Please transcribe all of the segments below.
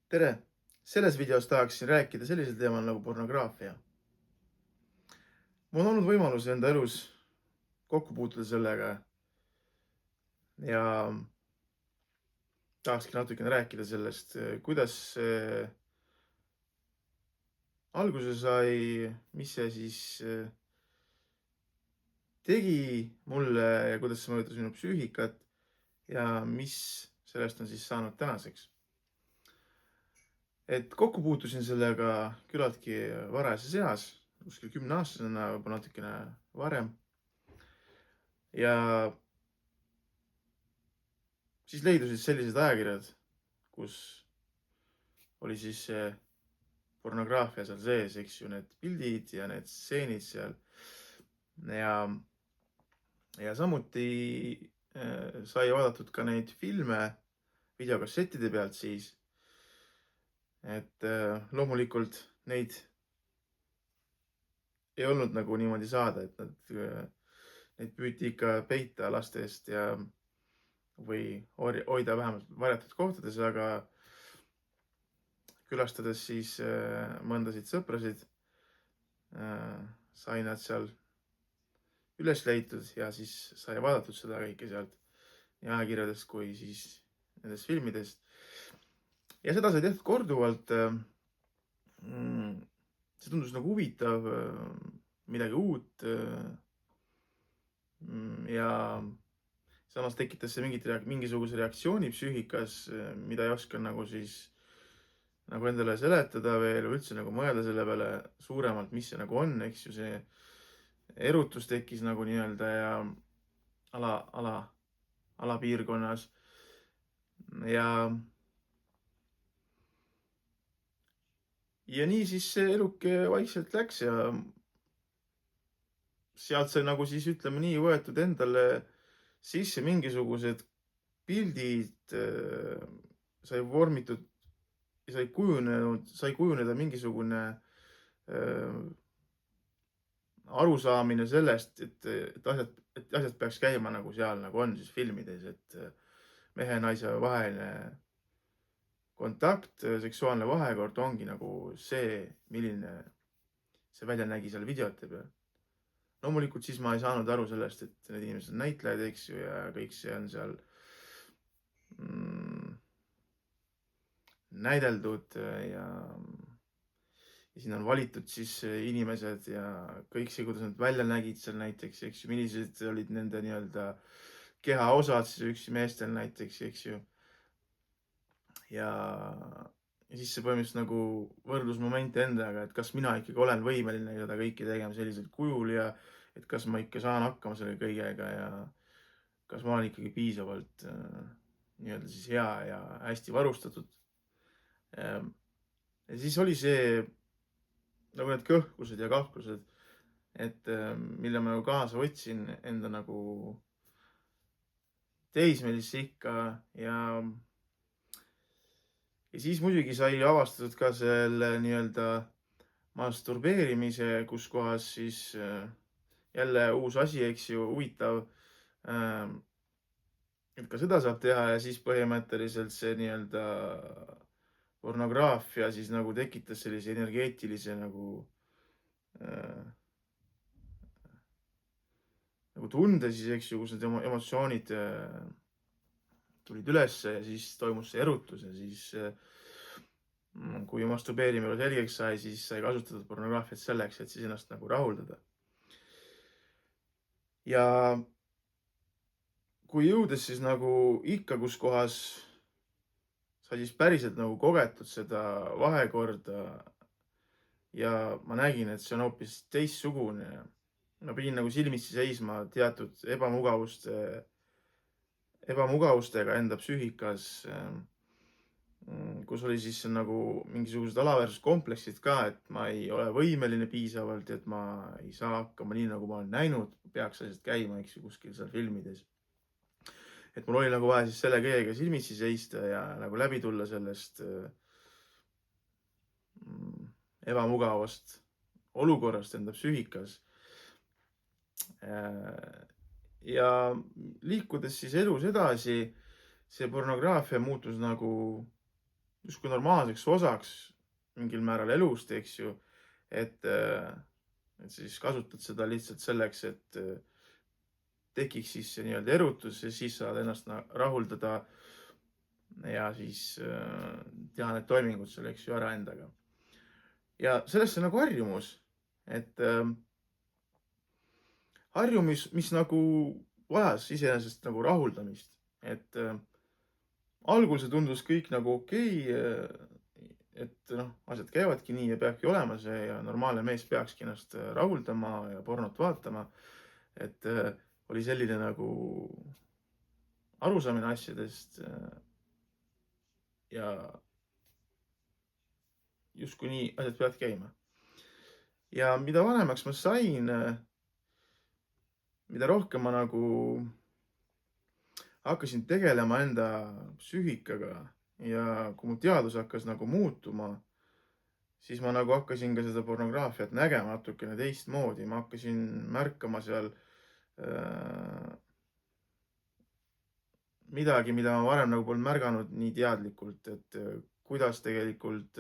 Tere! Selles videos tahaksin rääkida sellisel teemal nagu pornograafia. Mul on olnud võimalus enda elus kokku puutuda sellega ja tahakski natukene rääkida sellest, kuidas see alguse sai, mis see siis tegi mulle ja kuidas see mõjutas minu psüühikat ja mis sellest on siis saanud tänaseks. Et kokku puutusin sellega küllaltki varajases eas, kuskil 10-aastasena, võib-olla natukene varem. Ja siis leidusid sellised ajakirjad, kus oli siis see pornograafia seal sees, eks ju, need pildid ja need stseenid seal. Ja samuti sai vaadatud ka neid filme videokassettide pealt siis. Et loomulikult neid ei olnud nagu niimoodi saada, et neid püüti ikka peita laste eest või hoida vähemalt varjatud kohtades, aga külastades siis mõndasid sõprasid, sai nad seal üles leitud ja siis sai vaadatud seda kõike sealt nii ajakirjadest kui siis nendest filmidest. Ja seda sai tehtud korduvalt. See tundus nagu huvitav, midagi uut. Ja samas tekitas see mingisuguse reaktsiooni psüühikas, mida ei oska nagu siis nagu endale seletada veel või üldse nagu mõelda selle peale suuremalt, mis see nagu on, eks ju, see erutus tekkis nagu nii-öelda ja alapiirkonnas. Ja nii siis see eluke vaikselt läks ja sealt sai nagu siis, ütleme nii, võetud endale sisse mingisugused pildid, sai vormitud, sai kujuneda mingisugune arusaamine sellest, et asjad peaks käima nagu seal nagu on siis filmides, et mehe ja naise vaheline kontakt, seksuaalne vahekord ongi nagu see, milline see välja nägi seal videote peal. Loomulikult siis ma ei saanud aru sellest, et need inimesed on näitlejad, eks ju, ja kõik see on seal näideldud ja siin on valitud siis inimesed ja kõik see, kuidas nad välja nägid seal näiteks, eks ju, millised olid nende nii-öelda kehaosad siis üksi meestel näiteks, eks ju. Ja siis see põhimõtteliselt nagu võrdlusmoment endaga, et kas mina ikkagi olen võimeline seda kõike tegema sellisel kujul ja et kas ma ikka saan hakkama selle kõigega ja kas ma olen ikkagi piisavalt nii-öelda siis hea ja hästi varustatud. Ja siis oli see nagu need kõhklused ja kahklused, et mille ma nagu kaasa võtsin enda nagu teismelisse ikka ja siis muidugi sai avastatud ka selle nii-öelda masturbeerimise, kus kohas siis jälle uus asi, eks ju, huvitav, et ka seda saab teha ja siis põhimõtteliselt see nii-öelda pornograafia siis nagu tekitas sellise energeetilise nagu tunde siis, eks ju, kus need emotsioonid tulid üles ja siis toimus see erutus ja siis kui masturbeerimine selgeks sai, siis sai kasutatud pornograafiat selleks, et siis ennast nagu rahuldada. Ja kui jõudes siis nagu ikka, kus kohas sai siis päriselt nagu kogetud seda vahekorda ja ma nägin, et see on hoopis teistsugune. Ma pidin nagu silmitsi seisma teatud ebamugavustega enda psüühikas, kus oli siis nagu mingisugused alaväärsuskompleksid ka, et ma ei ole võimeline piisavalt, et ma ei saa hakkama nii, nagu ma olen näinud, peaks asjad käima, eks ju, kuskil seal filmides. Et mul oli nagu vaja siis selle kõigega silmitsi seista ja nagu läbi tulla sellest ebamugavast olukorrast enda psüühikas. Ja liikudes siis elus edasi, see pornograafia muutus nagu justkui normaalseks osaks mingil määral elust, eks ju, et, et siis kasutad seda lihtsalt selleks, et tekiks siis see nii-öelda erutus ja siis saad ennast rahuldada ja siis teha need toimingud seal, eks ju, ära endaga. Ja sellest see nagu harjumus, et harjumus, mis nagu vajas iseenesest nagu rahuldamist, et algul see tundus kõik nagu okei, et noh, asjad käivadki nii ja peabki olema see ja normaalne mees peakski ennast rahuldama ja pornot vaatama. Et oli selline nagu arusaamine asjadest ja justkui nii asjad peavad käima. Ja mida vanemaks ma sain, mida rohkem ma nagu hakkasin tegelema enda psüühikaga ja kui mu teadus hakkas nagu muutuma, siis ma nagu hakkasin ka seda pornograafiat nägema natukene teistmoodi. Ma hakkasin märkama seal midagi, mida ma varem nagu polnud märganud nii teadlikult, et kuidas tegelikult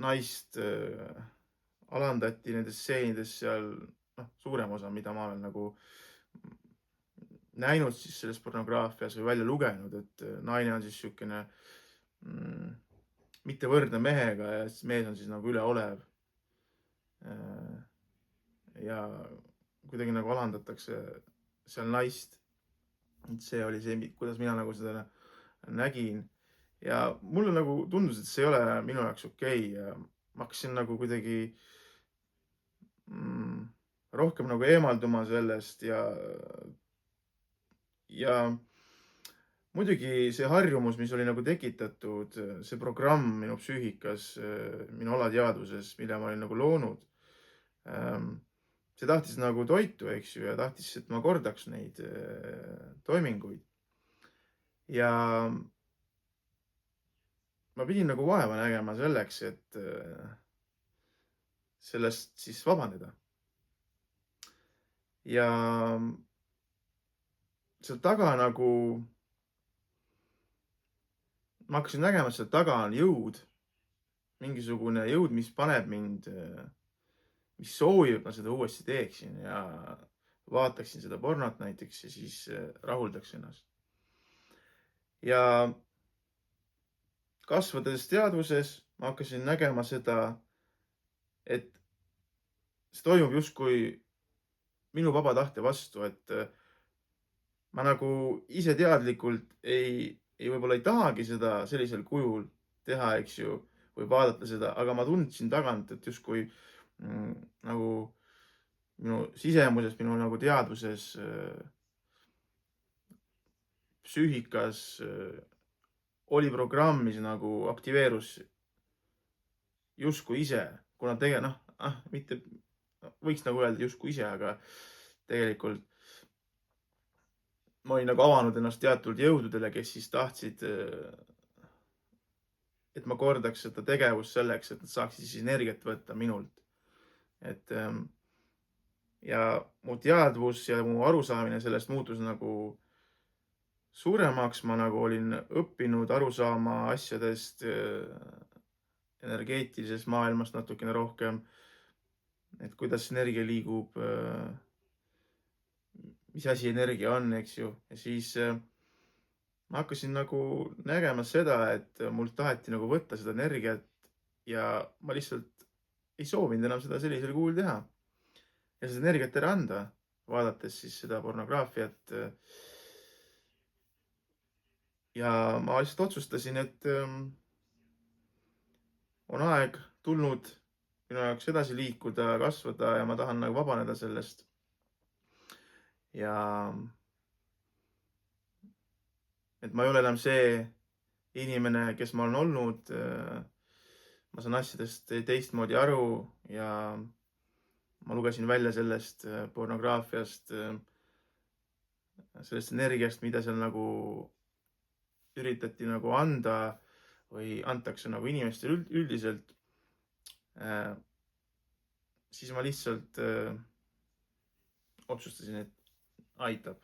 naist alandati nendes stseenides seal, noh, suurem osa, mida ma olen nagu näinud siis selles pornograafias või välja lugenud, et naine on siis niisugune mitte võrdne mehega ja siis mees on siis nagu üleolev. Ja kuidagi nagu alandatakse seal naist. Et see oli see, kuidas mina nagu seda nägin. Ja mulle nagu tundus, et see ei ole minu jaoks okei. Ja ma hakkasin nagu kuidagi rohkem nagu eemalduma sellest ja muidugi see harjumus, mis oli nagu tekitatud, see programm minu psüühikas, minu alateadvuses, mille ma olin nagu loonud, see tahtis nagu toitu, eks ju, ja tahtis, et ma kordaks neid toiminguid. Ja ma pidin nagu vaeva nägema selleks, et sellest siis vabaneda. Ja seal taga nagu ma hakkasin nägema, et seal taga on jõud, mingisugune jõud, mis paneb mind, mis soovib, et ma seda uuesti teeksin ja vaataksin seda pornot näiteks ja siis rahuldaks ennast. Ja kasvades teadvuses ma hakkasin nägema seda, et see toimub justkui minu vaba tahte vastu, et ma nagu ise teadlikult võib-olla ei tahagi seda sellisel kujul teha, eks ju, või vaadata seda, aga ma tundsin tagant, et justkui nagu minu sisemuses, minu nagu teadvuses, psüühikas oli programm, mis nagu aktiveerus justkui ise, kuna mitte võiks nagu öelda justkui ise, aga tegelikult ma olin nagu avanud ennast teatud jõududele, kes siis tahtsid, et ma kordaks seda tegevust selleks, et nad saaksid siis energiat võtta minult. Et ja mu teadvus ja mu arusaamine sellest muutus nagu suuremaks. Ma nagu olin õppinud aru saama asjadest energeetilisest maailmast natukene rohkem, et kuidas energia liigub, mis asi energia on, eks ju. Ja siis ma hakkasin nagu nägema seda, et mult taheti nagu võtta seda energiat ja ma lihtsalt ei soovinud enam seda sellisel kujul teha. Ja seda energiat ära anda, vaadates siis seda pornograafiat. Ja ma lihtsalt otsustasin, et on aeg tulnud minu jaoks edasi liikuda, kasvada ja ma tahan nagu vabaneda sellest. Ja et ma ei ole enam see inimene, kes ma olen olnud. Ma saan asjadest teistmoodi aru ja ma lugesin välja sellest pornograafiast, sellest energiast, mida seal nagu üritati nagu anda või antakse nagu inimestele üldiselt. Siis ma lihtsalt otsustasin, et aitab.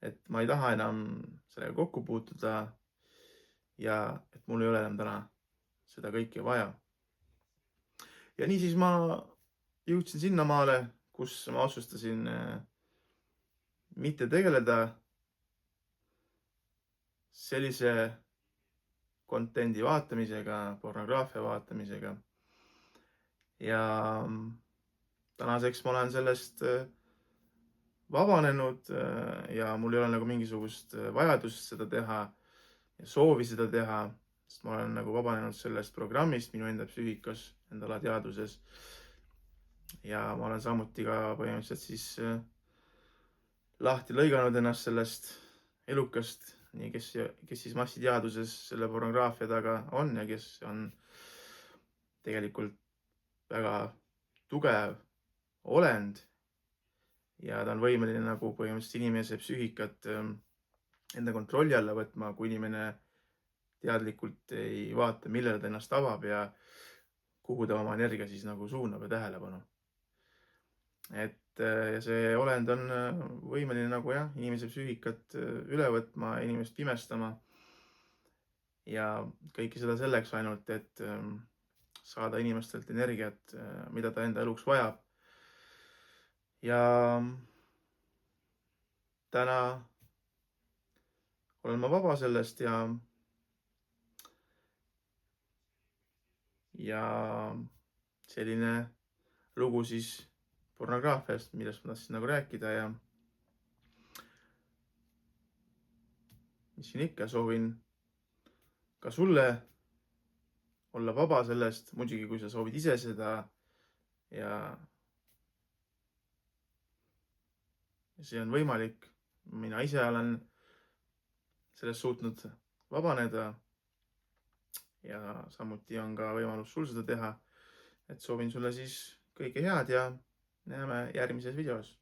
et ma ei taha enam sellega kokku puutuda ja et mul ei ole enam täna seda kõike vaja. Ja niisiis ma jõudsin sinnamaale, kus ma otsustasin mitte tegeleda sellise content'i vaatamisega, pornograafia vaatamisega. Ja tänaseks ma olen sellest vabanenud ja mul ei ole nagu mingisugust vajadust seda teha ja soovi seda teha, sest ma olen nagu vabanenud sellest programmist minu enda psüühikas, enda alateadvuses. Ja ma olen samuti ka põhimõtteliselt siis lahti lõiganud ennast sellest elukast, nii kes siis massiteaduses selle pornograafia taga on ja kes on tegelikult väga tugev olend ja ta on võimeline nagu põhimõtteliselt inimese psüühikat enda kontrolli alla võtma, kui inimene teadlikult ei vaata, millele ta ennast avab ja kuhu ta oma energia siis nagu suunab ja tähelepanu. Ja see olend on võimeline nagu jah, inimese psüühikat üle võtma, inimest pimestama ja kõike seda selleks ainult, et saada inimestelt energiat, mida ta enda eluks vajab. Ja täna olen ma vaba sellest ja selline lugu siis pornograafiast, millest ma tahtsin nagu rääkida ja mis siin ikka, soovin ka sulle olla vaba sellest, muidugi kui sa soovid ise seda ja see on võimalik. Mina ise olen sellest suutnud vabaneda ja samuti on ka võimalus sul seda teha. Et soovin sulle siis kõike head ja näeme järgmises videos.